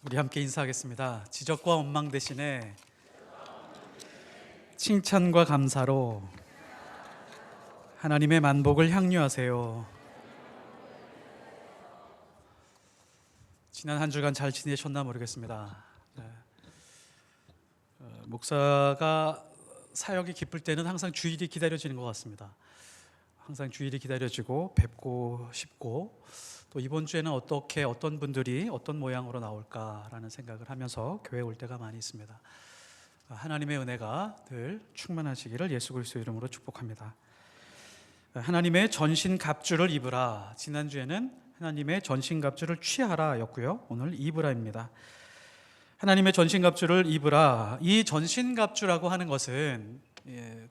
우리 함께 인사하겠습니다. 지적과 원망 대신에 칭찬과 감사로 하나님의 만복을 향유하세요. 지난 한 주간 잘 지내셨나 모르겠습니다. 목사가 사역이 기쁠 때는 항상 주일이 기다려지는 것 같습니다. 항상 주일이 기다려지고 뵙고 싶고, 또 이번 주에는 어떻게 어떤 분들이 어떤 모양으로 나올까라는 생각을 하면서 교회에 올 때가 많이 있습니다. 하나님의 은혜가 늘 충만하시기를 예수 그리스도 이름으로 축복합니다. 하나님의 전신갑주를 입으라. 지난주에는 하나님의 전신갑주를 취하라 였고요, 오늘 입으라입니다. 하나님의 전신갑주를 입으라. 이 전신갑주라고 하는 것은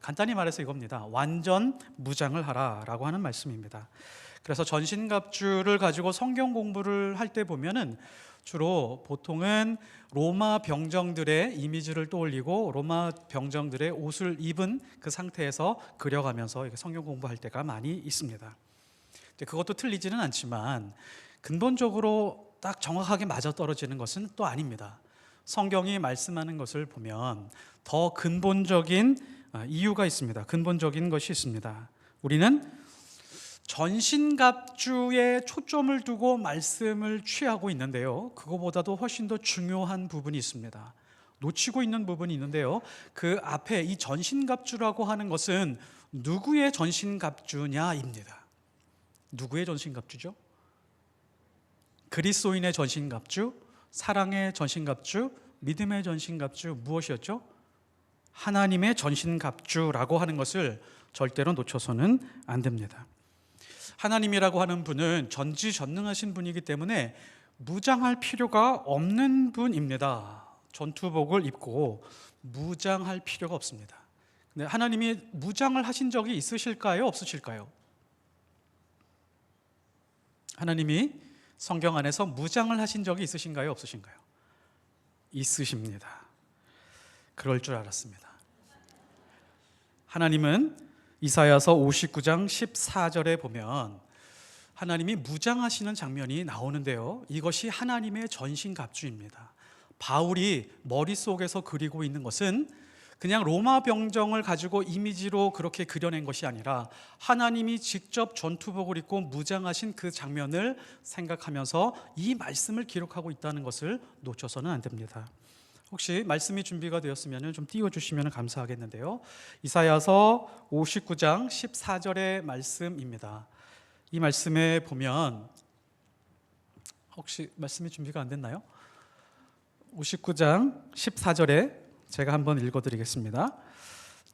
간단히 말해서 이겁니다. 완전 무장을 하라라고 하는 말씀입니다. 그래서 전신갑주를 가지고 성경 공부를 할 때 보면은 주로 보통은 로마 병정들의 이미지를 떠올리고 로마 병정들의 옷을 입은 그 상태에서 그려가면서 성경 공부할 때가 많이 있습니다. 그것도 틀리지는 않지만 근본적으로 딱 정확하게 맞아떨어지는 것은 또 아닙니다. 성경이 말씀하는 것을 보면 더 근본적인 이유가 있습니다. 근본적인 것이 있습니다. 우리는 전신갑주에 초점을 두고 말씀을 취하고 있는데요, 그거보다도 훨씬 더 중요한 부분이 있습니다. 놓치고 있는 부분이 있는데요, 그 앞에 이 전신갑주라고 하는 것은 누구의 전신갑주냐입니다. 누구의 전신갑주죠? 그리스도인의 전신갑주, 사랑의 전신갑주, 믿음의 전신갑주, 무엇이었죠? 하나님의 전신갑주라고 하는 것을 절대로 놓쳐서는 안 됩니다. 하나님이라고 하는 분은 전지전능하신 분이기 때문에 무장할 필요가 없는 분입니다. 전투복을 입고 무장할 필요가 없습니다. 근데 하나님이 무장을 하신 적이 있으실까요? 없으실까요? 하나님이 성경 안에서 무장을 하신 적이 있으신가요? 없으신가요? 있으십니다. 그럴 줄 알았습니다. 하나님은 이사야서 59장 14절에 보면 하나님이 무장하시는 장면이 나오는데요, 이것이 하나님의 전신갑주입니다. 바울이 머릿속에서 그리고 있는 것은 그냥 로마 병정을 가지고 이미지로 그렇게 그려낸 것이 아니라 하나님이 직접 전투복을 입고 무장하신 그 장면을 생각하면서 이 말씀을 기록하고 있다는 것을 놓쳐서는 안 됩니다. 혹시 말씀이 준비가 되었으면 좀 띄워주시면 감사하겠는데요, 이사야서 59장 14절의 말씀입니다. 이 말씀에 보면, 혹시 말씀이 준비가 안 됐나요? 59장 14절에 제가 한번 읽어드리겠습니다.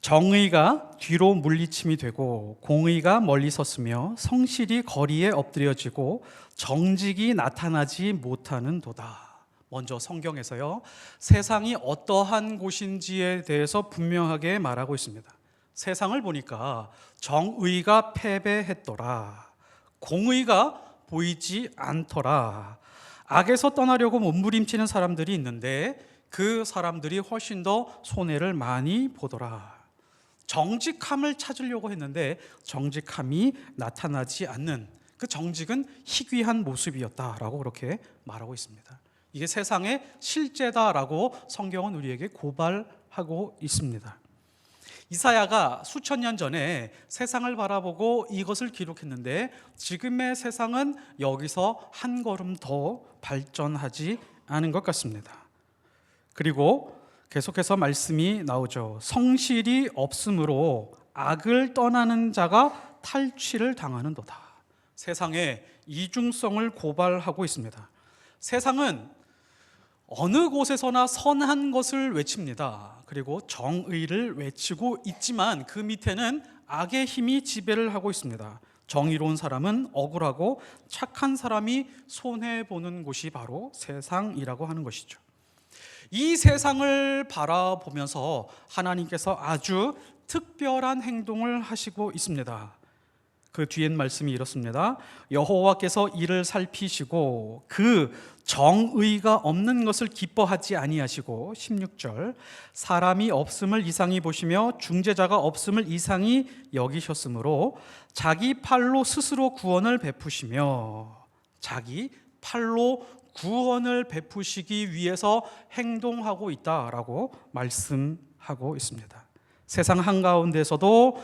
정의가 뒤로 물리침이 되고 공의가 멀리 섰으며 성실이 거리에 엎드려지고 정직이 나타나지 못하는 도다. 먼저 성경에서요, 세상이 어떠한 곳인지에 대해서 분명하게 말하고 있습니다. 세상을 보니까 정의가 패배했더라, 공의가 보이지 않더라, 악에서 떠나려고 몸부림치는 사람들이 있는데 그 사람들이 훨씬 더 손해를 많이 보더라. 정직함을 찾으려고 했는데 정직함이 나타나지 않는, 그 정직은 희귀한 모습이었다라고 그렇게 말하고 있습니다. 이게 세상의 실제다라고 성경은 우리에게 고발하고 있습니다. 이사야가 수천 년 전에 세상을 바라보고 이것을 기록했는데 지금의 세상은 여기서 한 걸음 더 발전하지 않은 것 같습니다. 그리고 계속해서 말씀이 나오죠. 성실이 없으므로 악을 떠나는 자가 탈취를 당하는도다. 세상의 이중성을 고발하고 있습니다. 세상은 어느 곳에서나 선한 것을 외칩니다. 그리고 정의를 외치고 있지만 그 밑에는 악의 힘이 지배를 하고 있습니다. 정의로운 사람은 억울하고 착한 사람이 손해보는 곳이 바로 세상이라고 하는 것이죠. 이 세상을 바라보면서 하나님께서 아주 특별한 행동을 하시고 있습니다. 그 뒤엔 말씀이 이렇습니다. 여호와께서 이를 살피시고 그 정의가 없는 것을 기뻐하지 아니하시고, 16절, 사람이 없음을 이상히 보시며 중재자가 없음을 이상히 여기셨으므로 자기 팔로 스스로 구원을 베푸시며, 자기 팔로 구원을 베푸시기 위해서 행동하고 있다라고 말씀하고 있습니다. 세상 한가운데서도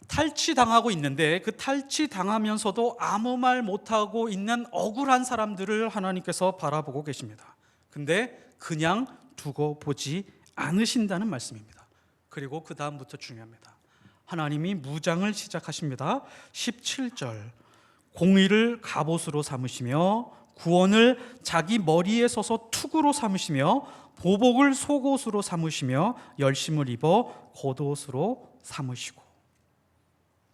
탈취당하고 있는데 그 탈취당하면서도 아무 말 못하고 있는 억울한 사람들을 하나님께서 바라보고 계십니다. 근데 그냥 두고 보지 않으신다는 말씀입니다. 그리고 그 다음부터 중요합니다. 하나님이 무장을 시작하십니다. 17절, 공의를 갑옷으로 삼으시며 구원을 자기 머리에 서서 투구로 삼으시며 보복을 속옷으로 삼으시며 열심을 입어 겉옷으로 삼으시고.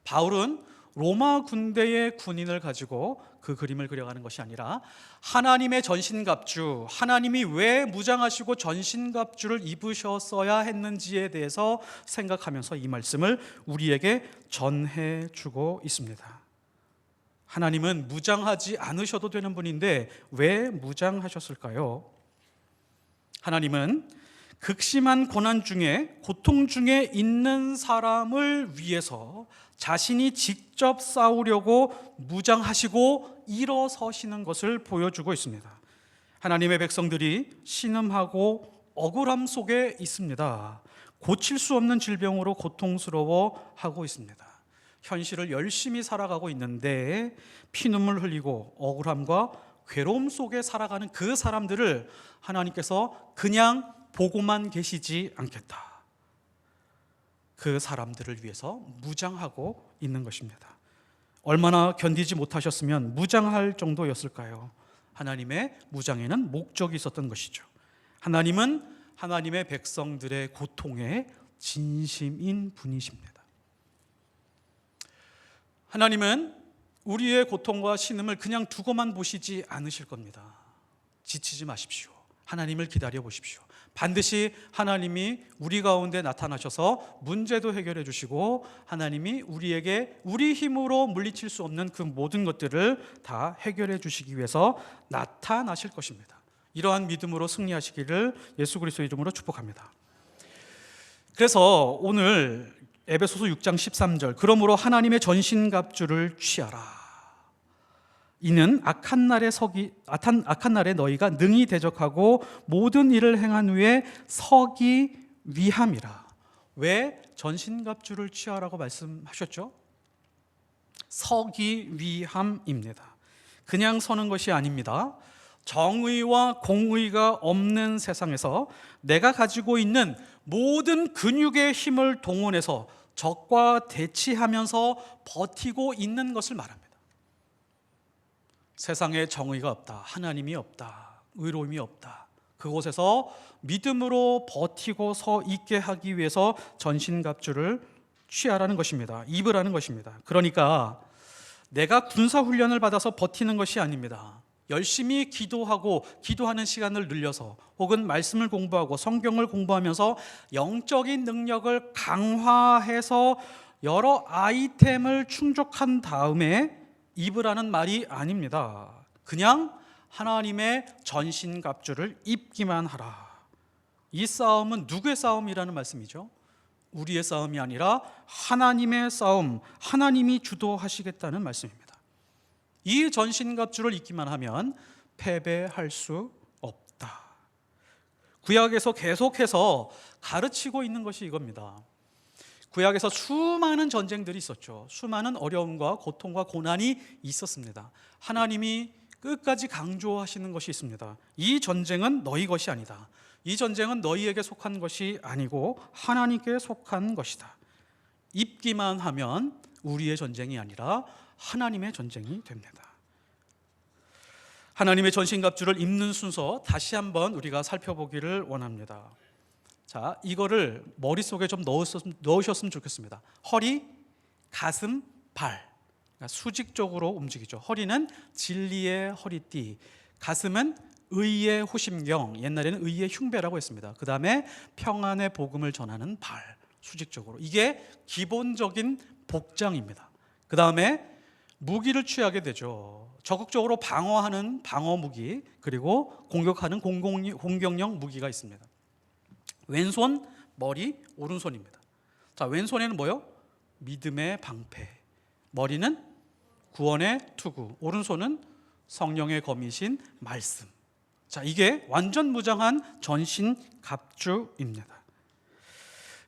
바울은 로마 군대의 군인을 가지고 그 그림을 그려가는 것이 아니라 하나님의 전신갑주, 하나님이 왜 무장하시고 전신갑주를 입으셨어야 했는지에 대해서 생각하면서 이 말씀을 우리에게 전해주고 있습니다. 하나님은 무장하지 않으셔도 되는 분인데 왜 무장하셨을까요? 하나님은 극심한 고난 중에, 고통 중에 있는 사람을 위해서 자신이 직접 싸우려고 무장하시고 일어서시는 것을 보여주고 있습니다. 하나님의 백성들이 신음하고 억울함 속에 있습니다. 고칠 수 없는 질병으로 고통스러워하고 있습니다. 현실을 열심히 살아가고 있는데 피눈물 흘리고 억울함과 괴로움 속에 살아가는 그 사람들을 하나님께서 그냥 보고만 계시지 않겠다. 그 사람들을 위해서 무장하고 있는 것입니다. 얼마나 견디지 못하셨으면 무장할 정도였을까요? 하나님의 무장에는 목적이 있었던 것이죠. 하나님은 하나님의 백성들의 고통에 진심인 분이십니다. 하나님은 우리의 고통과 신음을 그냥 두고만 보시지 않으실 겁니다. 지치지 마십시오. 하나님을 기다려 보십시오. 반드시 하나님이 우리 가운데 나타나셔서 문제도 해결해 주시고 하나님이 우리에게 우리 힘으로 물리칠 수 없는 그 모든 것들을 다 해결해 주시기 위해서 나타나실 것입니다. 이러한 믿음으로 승리하시기를 예수 그리스도의 이름으로 축복합니다. 그래서 오늘 에베소서 6장 13절, 그러므로 하나님의 전신갑주를 취하라. 이는 악한 날에 너희가 능히 대적하고 모든 일을 행한 후에 서기 위함이라. 왜 전신갑주를 취하라고 말씀하셨죠? 서기 위함입니다. 그냥 서는 것이 아닙니다. 정의와 공의가 없는 세상에서 내가 가지고 있는 모든 근육의 힘을 동원해서 적과 대치하면서 버티고 있는 것을 말합니다. 세상에 정의가 없다, 하나님이 없다, 의로움이 없다. 그곳에서 믿음으로 버티고 서 있게 하기 위해서 전신갑주를 취하라는 것입니다. 입으라는 것입니다. 그러니까 내가 군사훈련을 받아서 버티는 것이 아닙니다. 열심히 기도하고 기도하는 시간을 늘려서 혹은 말씀을 공부하고 성경을 공부하면서 영적인 능력을 강화해서 여러 아이템을 충족한 다음에 입으라는 말이 아닙니다. 그냥 하나님의 전신갑주를 입기만 하라. 이 싸움은 누구의 싸움이라는 말씀이죠? 우리의 싸움이 아니라 하나님의 싸움, 하나님이 주도하시겠다는 말씀입니다. 이 전신갑주를 입기만 하면 패배할 수 없다. 구약에서 계속해서 가르치고 있는 것이 이겁니다. 구약에서 수많은 전쟁들이 있었죠. 수많은 어려움과 고통과 고난이 있었습니다. 하나님이 끝까지 강조하시는 것이 있습니다. 이 전쟁은 너희 것이 아니다. 이 전쟁은 너희에게 속한 것이 아니고 하나님께 속한 것이다. 입기만 하면 우리의 전쟁이 아니라 하나님의 전쟁이 됩니다. 하나님의 전신갑주를 입는 순서 다시 한번 우리가 살펴보기를 원합니다. 자, 이거를 머릿속에 좀 넣으셨으면 좋겠습니다. 허리, 가슴, 발. 그러니까 수직적으로 움직이죠. 허리는 진리의 허리띠, 가슴은 의의 호심경, 옛날에는 의의 흉배라고 했습니다. 그 다음에 평안의 복음을 전하는 발, 수직적으로. 이게 기본적인 복장입니다. 그 다음에 무기를 취하게 되죠. 적극적으로 방어하는 방어 무기, 그리고 공격하는 공격용 무기가 있습니다. 왼손, 머리, 오른손입니다. 자, 왼손에는 뭐요? 믿음의 방패. 머리는 구원의 투구. 오른손은 성령의 검이신 말씀. 자, 이게 완전 무장한 전신갑주입니다.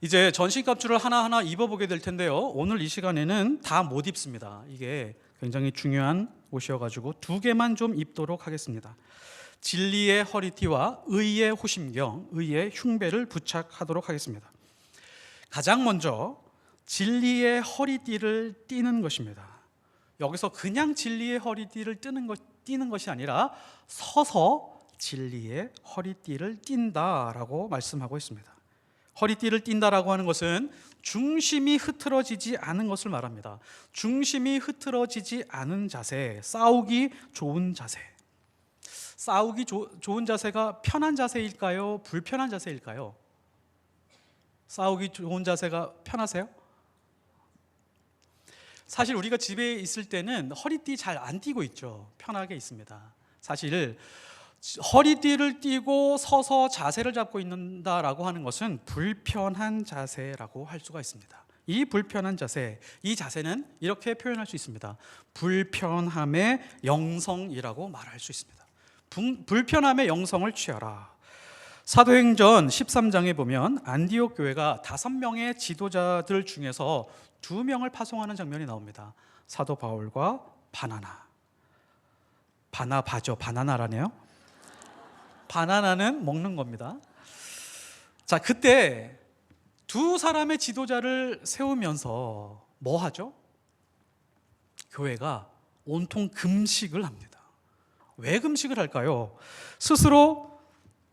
이제 전신갑주를 하나하나 입어보게 될 텐데요, 오늘 이 시간에는 다 못 입습니다. 이게 굉장히 중요한 옷이어가지고 두 개만 좀 입도록 하겠습니다. 진리의 허리띠와 의의 호심경, 의의 흉배를 부착하도록 하겠습니다. 가장 먼저 진리의 허리띠를 띠는 것입니다. 여기서 그냥 진리의 허리띠를 띠는 것이 아니라 서서 진리의 허리띠를 띈다라고 말씀하고 있습니다. 허리띠를 띈다라고 하는 것은 중심이 흐트러지지 않은 것을 말합니다. 중심이 흐트러지지 않은 자세, 싸우기 좋은 자세. 싸우기 좋은 자세가 편한 자세일까요? 불편한 자세일까요? 싸우기 좋은 자세가 편하세요? 사실 우리가 집에 있을 때는 허리띠 잘 안 띠고 있죠. 편하게 있습니다. 사실 허리띠를 띠고 서서 자세를 잡고 있는다라고 하는 것은 불편한 자세라고 할 수가 있습니다. 이 불편한 자세, 이 자세는 이렇게 표현할 수 있습니다. 불편함의 영성이라고 말할 수 있습니다. 불편함의 영성을 취하라. 사도행전 13장에 보면 안디옥 교회가 5명의 지도자들 중에서 2명을 파송하는 장면이 나옵니다. 사도 바울과 바나나라네요. 바나나는 먹는 겁니다. 자, 그때 두 사람의 지도자를 세우면서 뭐 하죠? 교회가 온통 금식을 합니다. 왜 금식을 할까요? 스스로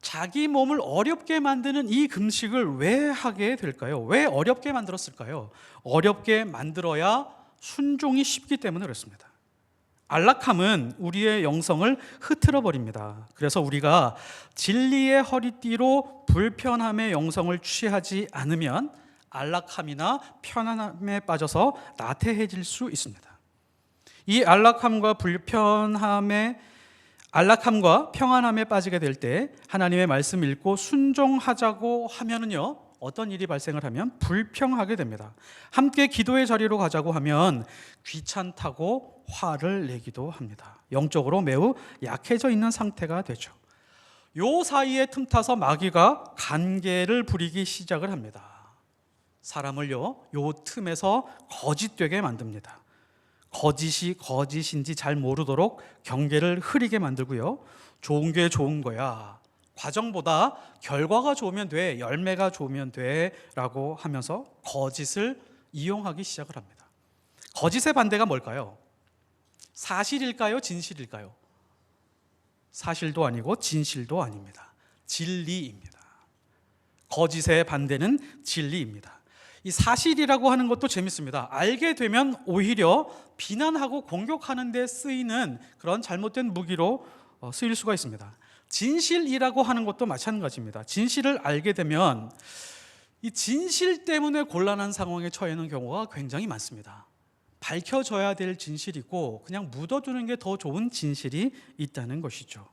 자기 몸을 어렵게 만드는 이 금식을 왜 하게 될까요? 왜 어렵게 만들었을까요? 어렵게 만들어야 순종이 쉽기 때문에 그렇습니다. 안락함은 우리의 영성을 흐트러 버립니다. 그래서 우리가 진리의 허리띠로 불편함의 영성을 취하지 않으면 안락함이나 편안함에 빠져서 나태해질 수 있습니다. 이 안락함과 평안함에 빠지게 될 때 하나님의 말씀 읽고 순종하자고 하면은요, 어떤 일이 발생을 하면 불평하게 됩니다. 함께 기도의 자리로 가자고 하면 귀찮다고 화를 내기도 합니다. 영적으로 매우 약해져 있는 상태가 되죠. 요 사이에 틈타서 마귀가 간계를 부리기 시작을 합니다. 사람을요, 요 틈에서 거짓되게 만듭니다. 거짓이 거짓인지 잘 모르도록 경계를 흐리게 만들고요, 좋은 게 좋은 거야, 과정보다 결과가 좋으면 돼, 열매가 좋으면 돼 라고 하면서 거짓을 이용하기 시작을 합니다. 거짓의 반대가 뭘까요? 사실일까요? 진실일까요? 사실도 아니고 진실도 아닙니다. 진리입니다. 거짓의 반대는 진리입니다. 이 사실이라고 하는 것도 재밌습니다. 알게 되면 오히려 비난하고 공격하는 데 쓰이는 그런 잘못된 무기로 쓰일 수가 있습니다. 진실이라고 하는 것도 마찬가지입니다. 진실을 알게 되면 이 진실 때문에 곤란한 상황에 처해있는 경우가 굉장히 많습니다. 밝혀져야 될 진실이고 그냥 묻어두는 게 더 좋은 진실이 있다는 것이죠.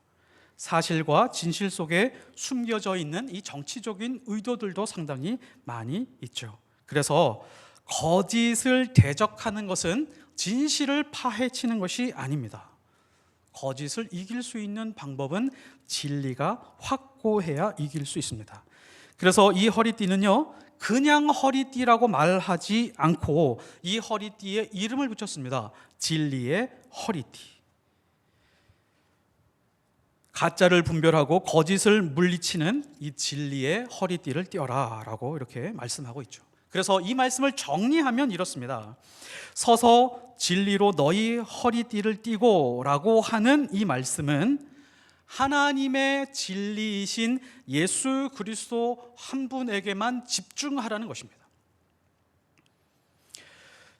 사실과 진실 속에 숨겨져 있는 이 정치적인 의도들도 상당히 많이 있죠. 그래서 거짓을 대적하는 것은 진실을 파헤치는 것이 아닙니다. 거짓을 이길 수 있는 방법은 진리가 확고해야 이길 수 있습니다. 그래서 이 허리띠는요, 그냥 허리띠라고 말하지 않고 이 허리띠에 이름을 붙였습니다. 진리의 허리띠. 가짜를 분별하고 거짓을 물리치는 이 진리의 허리띠를 띄어라 라고 이렇게 말씀하고 있죠. 그래서 이 말씀을 정리하면 이렇습니다. 서서 진리로 너희 허리띠를 띠고 라고 하는 이 말씀은 하나님의 진리이신 예수 그리스도 한 분에게만 집중하라는 것입니다.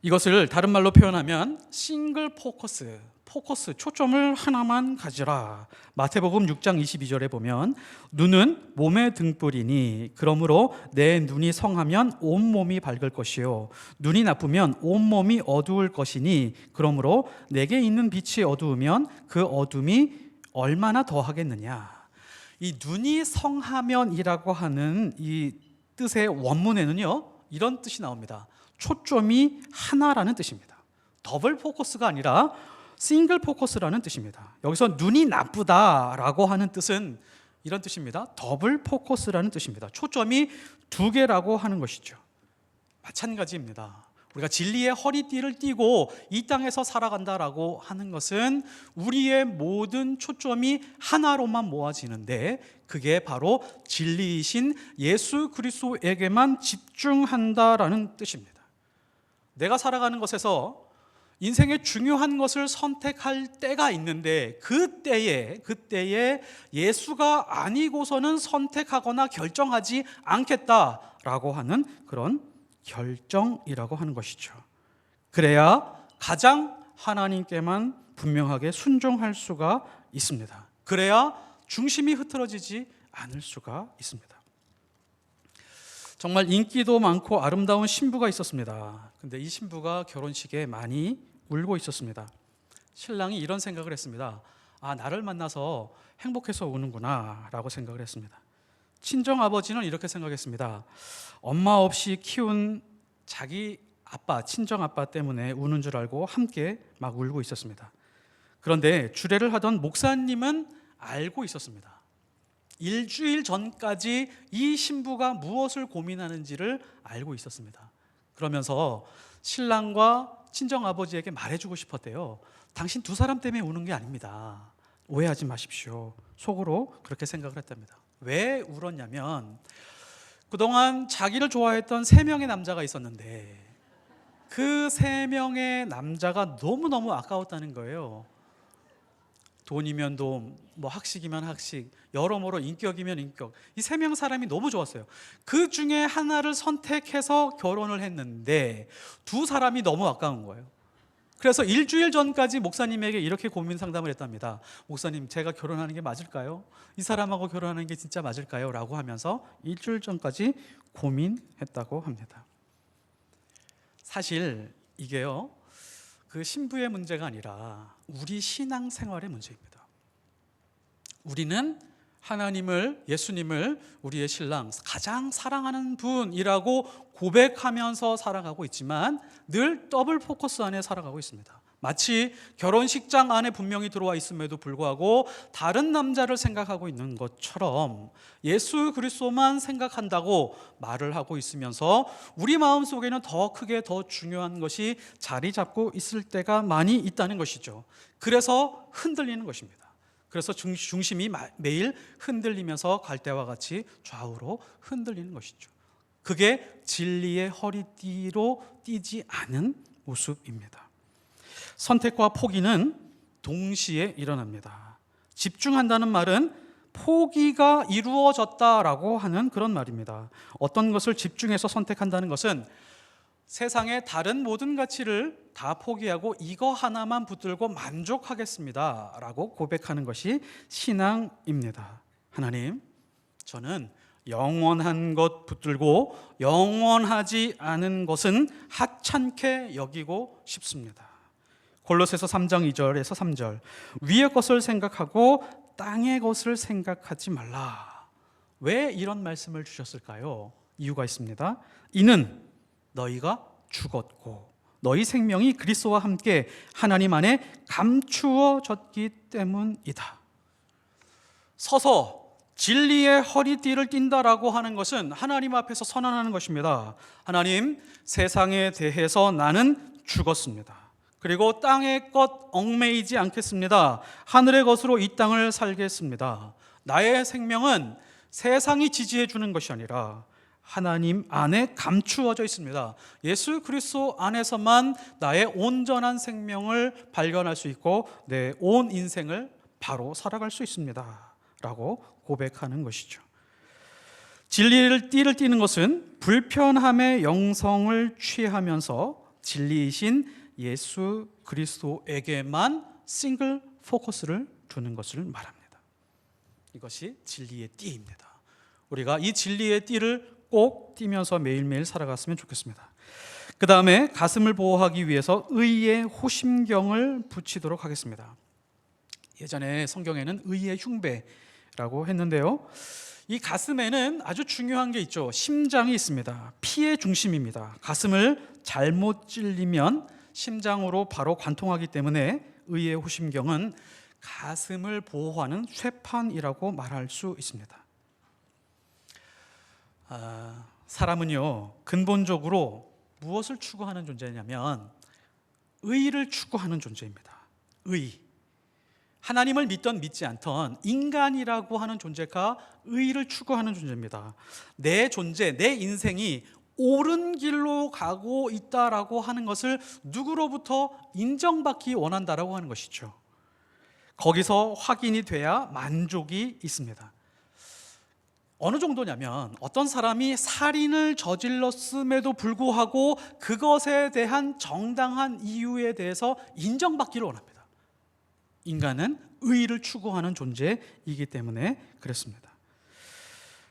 이것을 다른 말로 표현하면 싱글 포커스, 초점을 하나만 가지라. 마태복음 6장 22절에 보면 눈은 몸의 등불이니 그러므로 내 눈이 성하면 온몸이 밝을 것이요 눈이 나쁘면 온몸이 어두울 것이니 그러므로 내게 있는 빛이 어두우면 그 어둠이 얼마나 더하겠느냐. 이 눈이 성하면이라고 하는 이 뜻의 원문에는요, 이런 뜻이 나옵니다. 초점이 하나라는 뜻입니다. 더블 포커스가 아니라 싱글 포커스라는 뜻입니다. 여기서 눈이 나쁘다라고 하는 뜻은 이런 뜻입니다. 더블 포커스라는 뜻입니다. 초점이 두 개라고 하는 것이죠. 마찬가지입니다. 우리가 진리의 허리띠를 띠고 이 땅에서 살아간다라고 하는 것은 우리의 모든 초점이 하나로만 모아지는데 그게 바로 진리이신 예수 그리스도에게만 집중한다라는 뜻입니다. 내가 살아가는 것에서 인생의 중요한 것을 선택할 때가 있는데 그때에 예수가 아니고서는 선택하거나 결정하지 않겠다라고 하는 그런 결정이라고 하는 것이죠. 그래야 가장 하나님께만 분명하게 순종할 수가 있습니다. 그래야 중심이 흐트러지지 않을 수가 있습니다. 정말 인기도 많고 아름다운 신부가 있었습니다. 근데 이 신부가 결혼식에 많이 울고 있었습니다. 신랑이 이런 생각을 했습니다. 나를 만나서 행복해서 우는구나 라고 생각을 했습니다. 친정아버지는 이렇게 생각했습니다. 엄마 없이 키운 자기 아빠, 친정아빠 때문에 우는 줄 알고 함께 막 울고 있었습니다. 그런데 주례를 하던 목사님은 알고 있었습니다. 일주일 전까지 이 신부가 무엇을 고민하는지를 알고 있었습니다. 그러면서 신랑과 친정아버지에게 말해주고 싶었대요. 당신 두 사람 때문에 우는 게 아닙니다. 오해하지 마십시오. 속으로 그렇게 생각을 했답니다. 왜 울었냐면 그동안 자기를 좋아했던 3명의 남자가 있었는데 그 3명의 남자가 너무너무 아까웠다는 거예요. 돈이면 돈, 학식이면 학식, 여러모로 인격이면 인격. 이 3명 사람이 너무 좋았어요. 그 중에 하나를 선택해서 결혼을 했는데 두 사람이 너무 아까운 거예요. 그래서 일주일 전까지 목사님에게 이렇게 고민 상담을 했답니다. 목사님, 제가 결혼하는 게 맞을까요? 이 사람하고 결혼하는 게 진짜 맞을까요? 라고 하면서 일주일 전까지 고민했다고 합니다. 사실 이게요, 그 신부의 문제가 아니라 우리 신앙생활의 문제입니다. 우리는 하나님을, 예수님을 우리의 신랑, 가장 사랑하는 분이라고 고백하면서 살아가고 있지만 늘 더블 포커스 안에 살아가고 있습니다. 마치 결혼식장 안에 분명히 들어와 있음에도 불구하고 다른 남자를 생각하고 있는 것처럼 예수 그리스도만 생각한다고 말을 하고 있으면서 우리 마음속에는 더 크게 더 중요한 것이 자리 잡고 있을 때가 많이 있다는 것이죠. 그래서 흔들리는 것입니다. 그래서 중심이 매일 흔들리면서 갈대와 같이 좌우로 흔들리는 것이죠. 그게 진리의 허리띠로 띠지 않은 모습입니다. 선택과 포기는 동시에 일어납니다. 집중한다는 말은 포기가 이루어졌다라고 하는 그런 말입니다. 어떤 것을 집중해서 선택한다는 것은 세상의 다른 모든 가치를 다 포기하고 이거 하나만 붙들고 만족하겠습니다 라고 고백하는 것이 신앙입니다. 하나님, 저는 영원한 것 붙들고 영원하지 않은 것은 하찮게 여기고 싶습니다. 골로새서 3장 2절에서 3절, 위의 것을 생각하고 땅의 것을 생각하지 말라. 왜 이런 말씀을 주셨을까요? 이유가 있습니다. 이는 너희가 죽었고 너희 생명이 그리스도와 함께 하나님 안에 감추어졌기 때문이다. 서서 진리의 허리띠를 띈다라고 하는 것은 하나님 앞에서 선언하는 것입니다. 하나님, 세상에 대해서 나는 죽었습니다. 그리고 땅의 것 얽매이지 않겠습니다. 하늘의 것으로 이 땅을 살겠습니다. 나의 생명은 세상이 지지해 주는 것이 아니라 하나님 안에 감추어져 있습니다. 예수 그리스도 안에서만 나의 온전한 생명을 발견할 수 있고 내 온 인생을 바로 살아갈 수 있습니다 라고 고백하는 것이죠. 진리를 띠를 띠는 것은 불편함의 영성을 취하면서 진리이신 예수 그리스도에게만 싱글 포커스를 두는 것을 말합니다. 이것이 진리의 띠입니다. 우리가 이 진리의 띠를 꼭 띠면서 매일매일 살아갔으면 좋겠습니다. 그 다음에 가슴을 보호하기 위해서 의의 호심경을 붙이도록 하겠습니다. 예전에 성경에는 의의 흉배라고 했는데요, 이 가슴에는 아주 중요한 게 있죠. 심장이 있습니다. 피의 중심입니다. 가슴을 잘못 찔리면 심장으로 바로 관통하기 때문에 의의 호심경은 가슴을 보호하는 쇠판이라고 말할 수 있습니다. 사람은요, 근본적으로 무엇을 추구하는 존재냐면 의를 추구하는 존재입니다. 의. 하나님을 믿던 믿지 않던 인간이라고 하는 존재가 의를 추구하는 존재입니다. 내 존재, 내 인생이 옳은 길로 가고 있다라고 하는 것을 누구로부터 인정받기 원한다라고 하는 것이죠. 거기서 확인이 돼야 만족이 있습니다. 어느 정도냐면 어떤 사람이 살인을 저질렀음에도 불구하고 그것에 대한 정당한 이유에 대해서 인정받기를 원합니다. 인간은 의를 추구하는 존재이기 때문에 그렇습니다.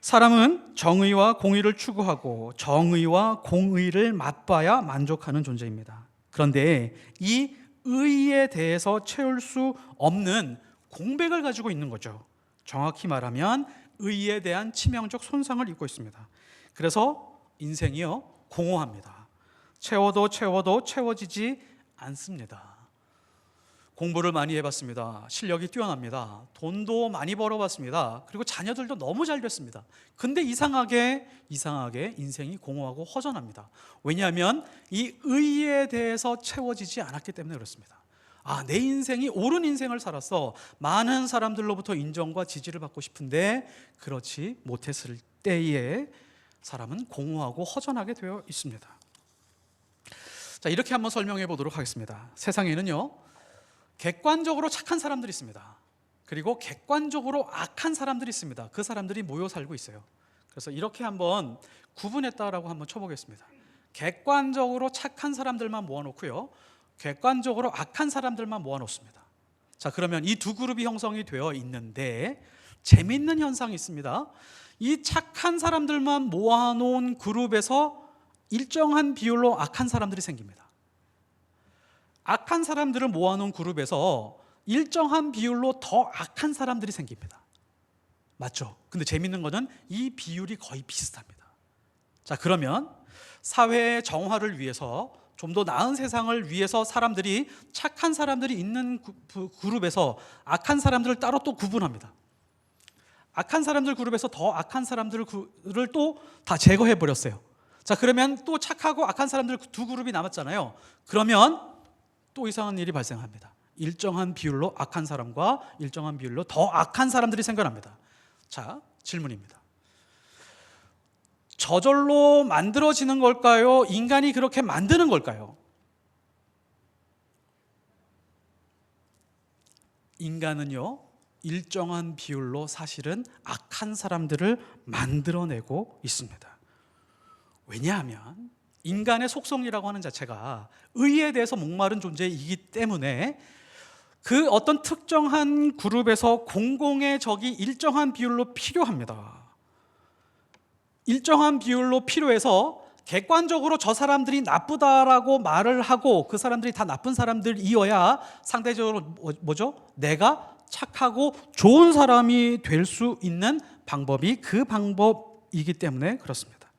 사람은 정의와 공의를 추구하고 정의와 공의를 맛봐야 만족하는 존재입니다. 그런데 이 의에 대해서 채울 수 없는 공백을 가지고 있는 거죠. 정확히 말하면 의에 대한 치명적 손상을 입고 있습니다. 그래서 인생이요, 공허합니다. 채워도 채워지지 않습니다. 공부를 많이 해봤습니다. 실력이 뛰어납니다. 돈도 많이 벌어봤습니다. 그리고 자녀들도 너무 잘 됐습니다. 근데 이상하게 인생이 공허하고 허전합니다. 왜냐하면 이 의에 대해서 채워지지 않았기 때문에 그렇습니다. 내 인생이 옳은 인생을 살았어. 많은 사람들로부터 인정과 지지를 받고 싶은데 그렇지 못했을 때에 사람은 공허하고 허전하게 되어 있습니다. 자, 이렇게 한번 설명해 보도록 하겠습니다. 세상에는요, 객관적으로 착한 사람들이 있습니다. 그리고 객관적으로 악한 사람들이 있습니다. 그 사람들이 모여 살고 있어요. 그래서 이렇게 한번 구분했다라고 한번 쳐보겠습니다. 객관적으로 착한 사람들만 모아놓고요, 객관적으로 악한 사람들만 모아놓습니다. 자, 그러면 이 두 그룹이 형성이 되어 있는데 재미있는 현상이 있습니다. 이 착한 사람들만 모아놓은 그룹에서 일정한 비율로 악한 사람들이 생깁니다. 악한 사람들을 모아놓은 그룹에서 일정한 비율로 더 악한 사람들이 생깁니다. 맞죠? 근데 재밌는 거는 이 비율이 거의 비슷합니다. 자, 그러면 사회의 정화를 위해서, 좀 더 나은 세상을 위해서 사람들이, 착한 사람들이 있는 그룹에서 악한 사람들을 따로 또 구분합니다. 악한 사람들 그룹에서 더 악한 사람들을 또 다 제거해 버렸어요. 자, 그러면 또 착하고 악한 사람들 두 그룹이 남았잖아요. 그러면 또 이상한 일이 발생합니다. 일정한 비율로 악한 사람과 일정한 비율로 더 악한 사람들이 생겨납니다. 자, 질문입니다. 저절로 만들어지는 걸까요? 인간이 그렇게 만드는 걸까요? 인간은요, 일정한 비율로 사실은 악한 사람들을 만들어내고 있습니다. 왜냐하면 인간의 속성이라고 하는 자체가 의에 대해서 목마른 존재이기 때문에 그 어떤 특정한 그룹에서 공공의 적이 일정한 비율로 필요합니다. 일정한 비율로 필요해서 객관적으로 저 사람들이 나쁘다라고 말을 하고 그 사람들이 다 나쁜 사람들이어야 상대적으로 뭐죠? 내가 착하고 좋은 사람이 될 수 있는 방법이 그 방법이기 때문에 그렇습니다.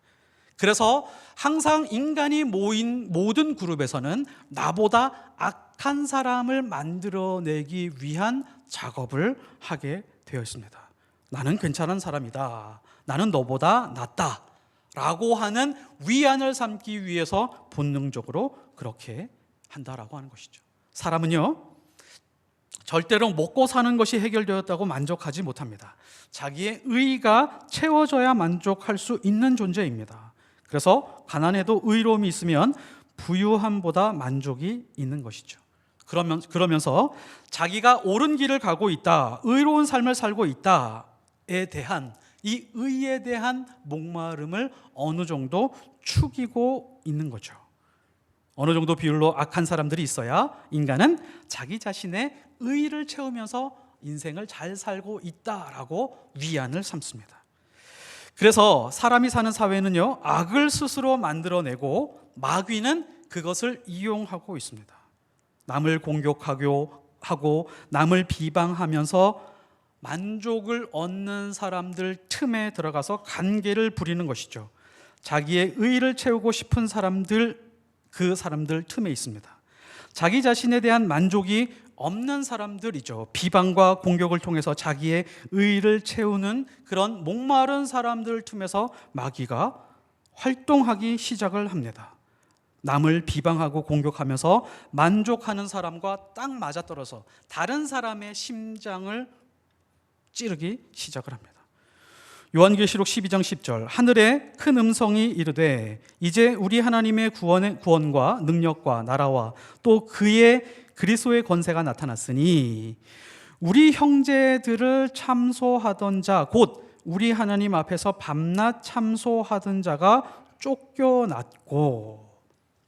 그래서 항상 인간이 모인 모든 그룹에서는 나보다 악한 사람을 만들어내기 위한 작업을 하게 되어 있습니다. 나는 괜찮은 사람이다, 나는 너보다 낫다 라고 하는 위안을 삼기 위해서 본능적으로 그렇게 한다라고 하는 것이죠. 사람은요, 절대로 먹고 사는 것이 해결되었다고 만족하지 못합니다. 자기의 의의가 채워져야 만족할 수 있는 존재입니다. 그래서 가난해도 의로움이 있으면 부유함보다 만족이 있는 것이죠. 그러면서 자기가 옳은 길을 가고 있다, 의로운 삶을 살고 있다에 대한 이 의에 대한 목마름을 어느 정도 축이고 있는 거죠. 어느 정도 비율로 악한 사람들이 있어야 인간은 자기 자신의 의의를 채우면서 인생을 잘 살고 있다라고 위안을 삼습니다. 그래서 사람이 사는 사회는요, 악을 스스로 만들어내고 마귀는 그것을 이용하고 있습니다. 남을 공격하고 남을 비방하면서 만족을 얻는 사람들 틈에 들어가서 관계를 부리는 것이죠. 자기의 의의를 채우고 싶은 사람들, 그 사람들 틈에 있습니다. 자기 자신에 대한 만족이 없는 사람들이죠. 비방과 공격을 통해서 자기의 의의를 채우는 그런 목마른 사람들 틈에서 마귀가 활동하기 시작을 합니다. 남을 비방하고 공격하면서 만족하는 사람과 딱 맞아떨어서 다른 사람의 심장을 찌르기 시작을 합니다. 요한계시록 12장 10절, 하늘에 큰 음성이 이르되 이제 우리 하나님의 구원과 능력과 나라와 또 그의 그리스도의 권세가 나타났으니 우리 형제들을 참소하던 자, 곧 우리 하나님 앞에서 밤낮 참소하던 자가 쫓겨났고.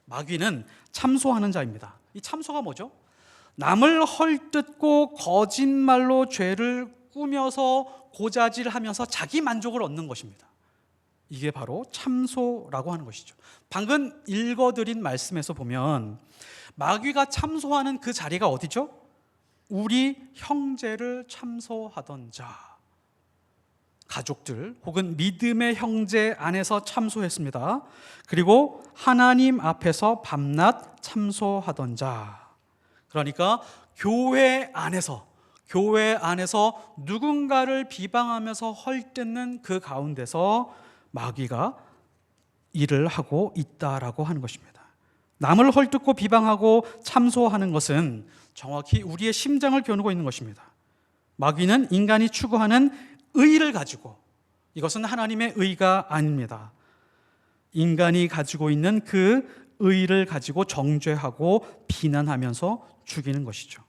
마귀는 참소하는 자입니다. 이 참소가 뭐죠? 남을 헐뜯고 거짓말로 죄를 꾸며서 고자질하면서 자기 만족을 얻는 것입니다. 이게 바로 참소라고 하는 것이죠. 방금 읽어드린 말씀에서 보면 마귀가 참소하는 그 자리가 어디죠? 우리 형제를 참소하던 자, 가족들 혹은 믿음의 형제 안에서 참소했습니다. 그리고 하나님 앞에서 밤낮 참소하던 자, 그러니까 교회 안에서 누군가를 비방하면서 헐뜯는 그 가운데서 마귀가 일을 하고 있다라고 하는 것입니다. 남을 헐뜯고 비방하고 참소하는 것은 정확히 우리의 심장을 겨누고 있는 것입니다. 마귀는 인간이 추구하는 의의를 가지고, 이것은 하나님의 의의가 아닙니다. 인간이 가지고 있는 그 의의를 가지고 정죄하고 비난하면서 죽이는 것이죠.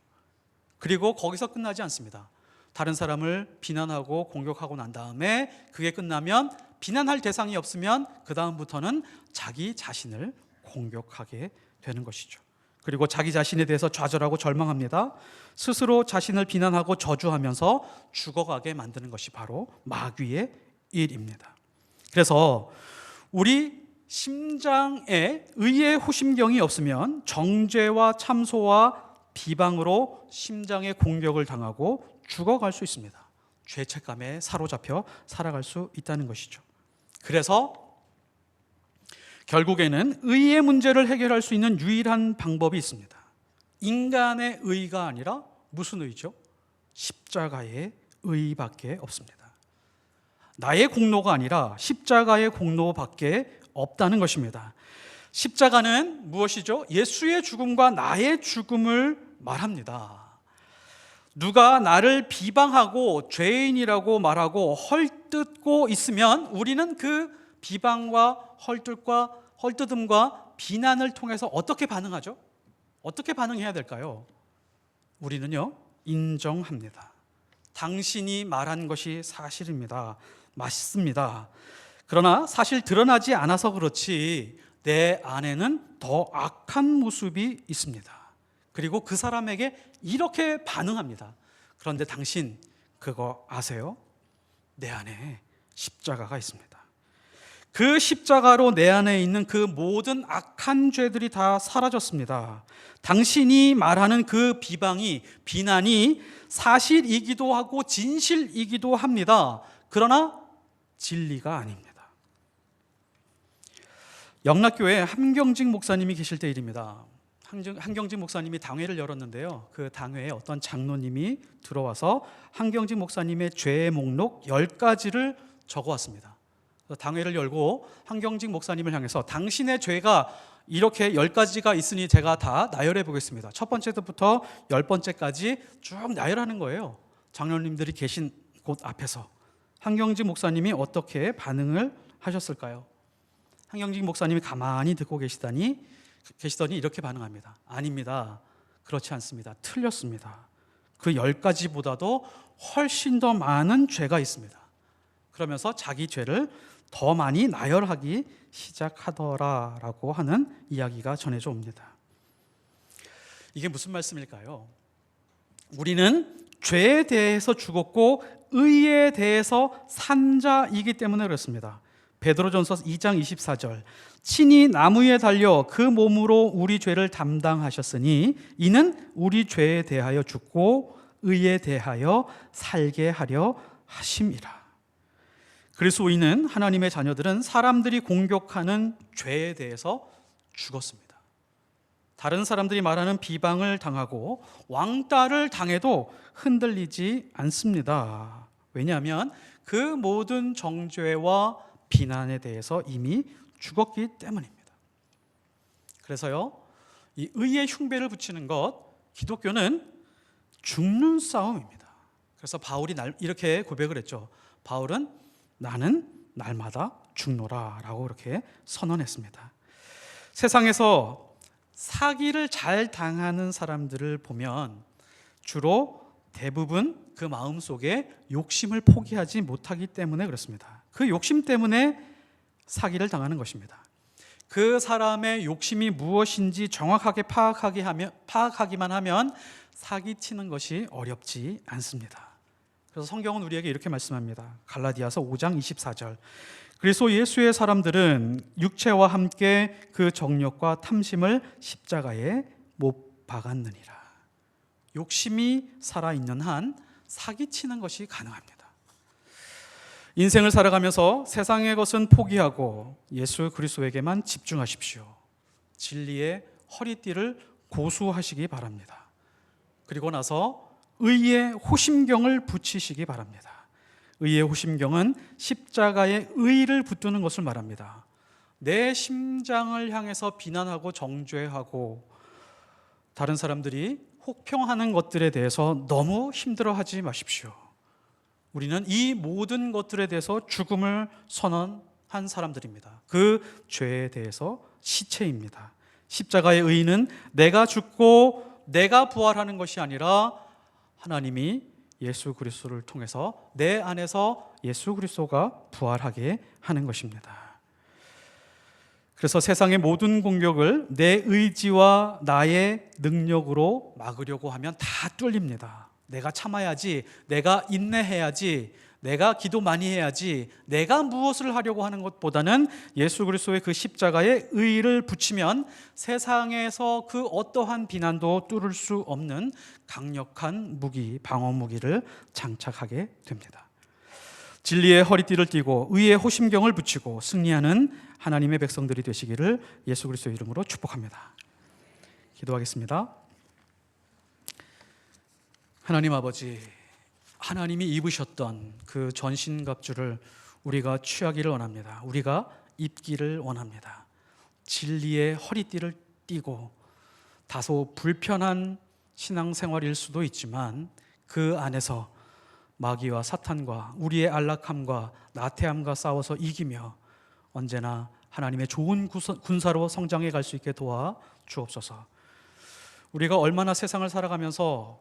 그리고 거기서 끝나지 않습니다. 다른 사람을 비난하고 공격하고 난 다음에 그게 끝나면 비난할 대상이 없으면 그 다음부터는 자기 자신을 공격하게 되는 것이죠. 그리고 자기 자신에 대해서 좌절하고 절망합니다. 스스로 자신을 비난하고 저주하면서 죽어가게 만드는 것이 바로 마귀의 일입니다. 그래서 우리 심장에 의의 호심경이 없으면 정죄와 참소와 비방으로 심장의 공격을 당하고 죽어갈 수 있습니다. 죄책감에 사로잡혀 살아갈 수 있다는 것이죠. 그래서 결국에는 의의 문제를 해결할 수 있는 유일한 방법이 있습니다. 인간의 의가 아니라 무슨 의죠? 십자가의 의밖에 없습니다. 나의 공로가 아니라 십자가의 공로밖에 없다는 것입니다. 십자가는 무엇이죠? 예수의 죽음과 나의 죽음을 말합니다. 누가 나를 비방하고 죄인이라고 말하고 헐뜯고 있으면 우리는 그 비방과 헐뜯음과 비난을 통해서 어떻게 반응하죠? 어떻게 반응해야 될까요? 우리는요, 인정합니다. 당신이 말한 것이 사실입니다. 맞습니다. 그러나 사실 드러나지 않아서 그렇지 내 안에는 더 악한 모습이 있습니다. 그리고 그 사람에게 이렇게 반응합니다. 그런데 당신 그거 아세요? 내 안에 십자가가 있습니다. 그 십자가로 내 안에 있는 그 모든 악한 죄들이 다 사라졌습니다. 당신이 말하는 그 비난이 사실이기도 하고 진실이기도 합니다. 그러나 진리가 아닙니다. 영락교회 한경직 목사님이 계실 때 일입니다. 한경직 목사님이 당회를 열었는데요. 그 당회에 어떤 장로님이 들어와서 한경직 목사님의 죄의 목록 10가지를 적어왔습니다. 당회를 열고 한경직 목사님을 향해서 당신의 죄가 이렇게 10가지가 있으니 제가 다 나열해 보겠습니다. 첫 번째부터 10번째까지 쭉 나열하는 거예요. 장로님들이 계신 곳 앞에서. 한경직 목사님이 어떻게 반응을 하셨을까요? 한경직 목사님이 가만히 듣고 계시더니 이렇게 반응합니다. 아닙니다. 그렇지 않습니다. 틀렸습니다. 그 10가지보다도 훨씬 더 많은 죄가 있습니다. 그러면서 자기 죄를 더 많이 나열하기 시작하더라라고 하는 이야기가 전해져 옵니다. 이게 무슨 말씀일까요? 우리는 죄에 대해서 죽었고 의에 대해서 산 자이기 때문에 그렇습니다. 베드로전서 2장 24절, 친히 나무에 달려 그 몸으로 우리 죄를 담당하셨으니 이는 우리 죄에 대하여 죽고 의에 대하여 살게 하려 하심이라. 그리스도인은, 하나님의 자녀들은 사람들이 공격하는 죄에 대해서 죽었습니다. 다른 사람들이 말하는 비방을 당하고 왕따를 당해도 흔들리지 않습니다. 왜냐하면 그 모든 정죄와 비난에 대해서 이미 죽었기 때문입니다. 그래서요, 이 의의 흉배를 붙이는 것, 기독교는 죽는 싸움입니다. 그래서 바울이 이렇게 고백을 했죠. 바울은 나는 날마다 죽노라 라고 그렇게 선언했습니다. 세상에서 사기를 잘 당하는 사람들을 보면 주로 대부분 그 마음속에 욕심을 포기하지 못하기 때문에 그렇습니다. 그 욕심 때문에 사기를 당하는 것입니다. 그 사람의 욕심이 무엇인지 정확하게 파악하기만 하면 사기치는 것이 어렵지 않습니다. 그래서 성경은 우리에게 이렇게 말씀합니다. 갈라디아서 5장 24절. 그리스도 예수의 사람들은 육체와 함께 그 정욕과 탐심을 십자가에 못 박았느니라. 욕심이 살아있는 한 사기치는 것이 가능합니다. 인생을 살아가면서 세상의 것은 포기하고 예수 그리스도에게만 집중하십시오. 진리의 허리띠를 고수하시기 바랍니다. 그리고 나서 의의 호심경을 붙이시기 바랍니다. 의의 호심경은 십자가의 의를 붙드는 것을 말합니다. 내 심장을 향해서 비난하고 정죄하고 다른 사람들이 혹평하는 것들에 대해서 너무 힘들어하지 마십시오. 우리는 이 모든 것들에 대해서 죽음을 선언한 사람들입니다. 그 죄에 대해서 시체입니다. 십자가의 의는 내가 죽고 내가 부활하는 것이 아니라 하나님이 예수 그리스도를 통해서 내 안에서 예수 그리스도가 부활하게 하는 것입니다. 그래서 세상의 모든 공격을 내 의지와 나의 능력으로 막으려고 하면 다 뚫립니다. 내가 참아야지, 내가 인내해야지, 내가 기도 많이 해야지, 내가 무엇을 하려고 하는 것보다는 예수 그리스도의 그 십자가의 의를 붙이면 세상에서 그 어떠한 비난도 뚫을 수 없는 강력한 무기, 방어 무기를 장착하게 됩니다. 진리의 허리띠를 띠고 의의 호심경을 붙이고 승리하는 하나님의 백성들이 되시기를 예수 그리스도의 이름으로 축복합니다. 기도하겠습니다. 하나님 아버지, 하나님이 입으셨던 그 전신갑주를 우리가 취하기를 원합니다. 우리가 입기를 원합니다. 진리의 허리띠를 띠고 다소 불편한 신앙생활일 수도 있지만 그 안에서 마귀와 사탄과 우리의 안락함과 나태함과 싸워서 이기며 언제나 하나님의 좋은 군사로 성장해 갈 수 있게 도와 주옵소서. 우리가 얼마나 세상을 살아가면서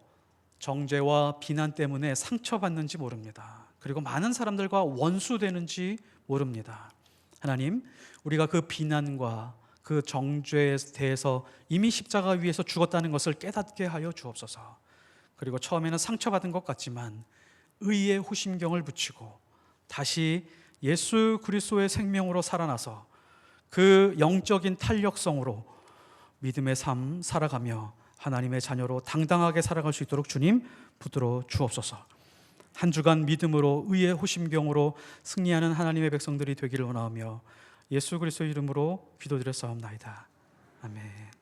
정죄와 비난 때문에 상처받는지 모릅니다. 그리고 많은 사람들과 원수되는지 모릅니다. 하나님, 우리가 그 비난과 그 정죄에 대해서 이미 십자가 위에서 죽었다는 것을 깨닫게 하여 주옵소서. 그리고 처음에는 상처받은 것 같지만 의의 호심경을 붙이고 다시 예수 그리스도의 생명으로 살아나서 그 영적인 탄력성으로 믿음의 삶 살아가며 하나님의 자녀로 당당하게 살아갈 수 있도록 주님 붙들어 주옵소서. 한 주간 믿음으로 의의 호심경으로 승리하는 하나님의 백성들이 되기를 원하며 예수 그리스도의 이름으로 기도드렸사옵나이다. 아멘.